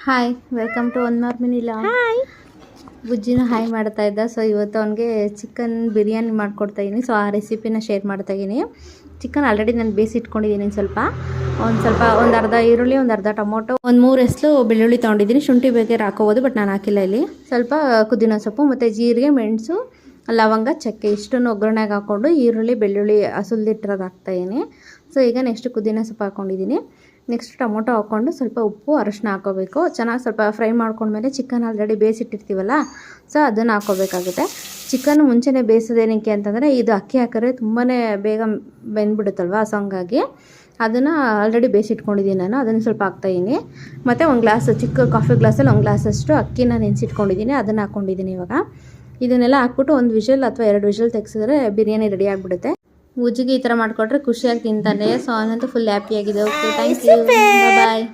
Hi welcome to one more mini vlog. Hi ಬುಜ್ಜಿನ hi ಮಾಡ್ತಾ ಇದ್ದ. ಸೊ ಇವತ್ತು ಅವನಿಗೆ ಚಿಕನ್ ಬಿರಿಯಾನಿ ಮಾಡ್ಕೊಡ್ತಾಯಿದ್ದೀನಿ. ಸೊ ಆ ರೆಸಿಪಿನ ಶೇರ್ ಮಾಡ್ತಾಯಿದ್ದೀನಿ. ಚಿಕನ್ ಆಲ್ರೆಡಿ ನಾನು ಬೇಯಿಸಿಟ್ಕೊಂಡಿದ್ದೀನಿ. ಒಂದು ಅರ್ಧ ಈರುಳ್ಳಿ, ಒಂದು ಅರ್ಧ ಟೊಮೊಟೊ, ಒಂದು 3 ಎಸ್ಲು ಬೆಳ್ಳುಳ್ಳಿ ತೊಗೊಂಡಿದ್ದೀನಿ. ಶುಂಠಿ ಬೇಕಾದ್ರೆ ಹಾಕೋಬೋದು, ಬಟ್ ನಾನು ಹಾಕಿಲ್ಲ ಇಲ್ಲಿ. ಸ್ವಲ್ಪ ಪುದೀನ ಸೊಪ್ಪು ಮತ್ತು ಜೀರಿಗೆ, ಮೆಣಸು, ಲವಂಗ, ಚಕ್ಕೆ ಇಷ್ಟನ್ನು ಒಗ್ಗರಣೆಗೆ ಹಾಕ್ಕೊಂಡು ಈರುಳ್ಳಿ ಬೆಳ್ಳುಳ್ಳಿ ಸುಲಿದಿಟ್ಟಿರೋದು ಹಾಕ್ತಾಯಿದ್ದೀನಿ. ಸೊ ಈಗ ನೆಕ್ಸ್ಟ್ ಪುದೀನ ಸೊಪ್ಪು ಹಾಕ್ಕೊಂಡಿದ್ದೀನಿ. ನೆಕ್ಸ್ಟ್ ಟೊಮೊಟೊ ಹಾಕ್ಕೊಂಡು ಸ್ವಲ್ಪ ಉಪ್ಪು ಅರಶಿನ ಹಾಕೋಬೇಕು. ಚೆನ್ನಾಗಿ ಸ್ವಲ್ಪ ಫ್ರೈ ಮಾಡ್ಕೊಂಡ್ಮೇಲೆ ಚಿಕನ್ ಆಲ್ರೆಡಿ ಬೇಯಿಸಿಟ್ಟಿರ್ತೀವಲ್ಲ, ಸೊ ಅದನ್ನು ಹಾಕೋಬೇಕಾಗುತ್ತೆ. ಚಿಕನ್ ಮುಂಚೆನೇ ಬೇಯಿಸೋದೇನಕ್ಕೆ ಅಂತಂದರೆ ಇದು ಅಕ್ಕಿ ಹಾಕಿದ್ರೆ ತುಂಬಾ ಬೇಗ ಬೆಂದ್ಬಿಡುತ್ತಲ್ವ. ಸೊ ಹಂಗಾಗಿ ಅದನ್ನು ಆಲ್ರೆಡಿ ಬೇಯಿಸಿಟ್ಕೊಂಡಿದ್ದೀನಿ ನಾನು. ಅದನ್ನು ಸ್ವಲ್ಪ ಹಾಕ್ತಾಯಿದ್ದೀನಿ. ಮತ್ತು ಒಂದು ಗ್ಲಾಸ್ ಚಿಕ್ಕ ಕಾಫಿ ಗ್ಲಾಸಲ್ಲಿ ಒಂದು ಗ್ಲಾಸಷ್ಟು ಅಕ್ಕಿನ ನೆನೆಸಿಟ್ಕೊಂಡಿದ್ದೀನಿ, ಅದನ್ನು ಹಾಕ್ಕೊಂಡಿದ್ದೀನಿ. ಇವಾಗ ಇದನ್ನೆಲ್ಲ ಹಾಕ್ಬಿಟ್ಟು ಒಂದು ವಿಷಲ್ ಅಥವಾ 2 ವಿಷಲ್ ತೆಗೆಸಿದ್ರೆ ಬಿರಿಯಾನಿ ರೆಡಿ ಆಗಿಬಿಡುತ್ತೆ. ಉಜ್ಜಿಗೆ ಈ ಥರ ಮಾಡಿಕೊಟ್ರೆ ಖುಷಿಯಾಗಿ ತಿಂತಾನೆ. ಸೊ ಅವನಂತೂ ಫುಲ್ ಹ್ಯಾಪಿಯಾಗಿದೆ. Okay, thank you, bye.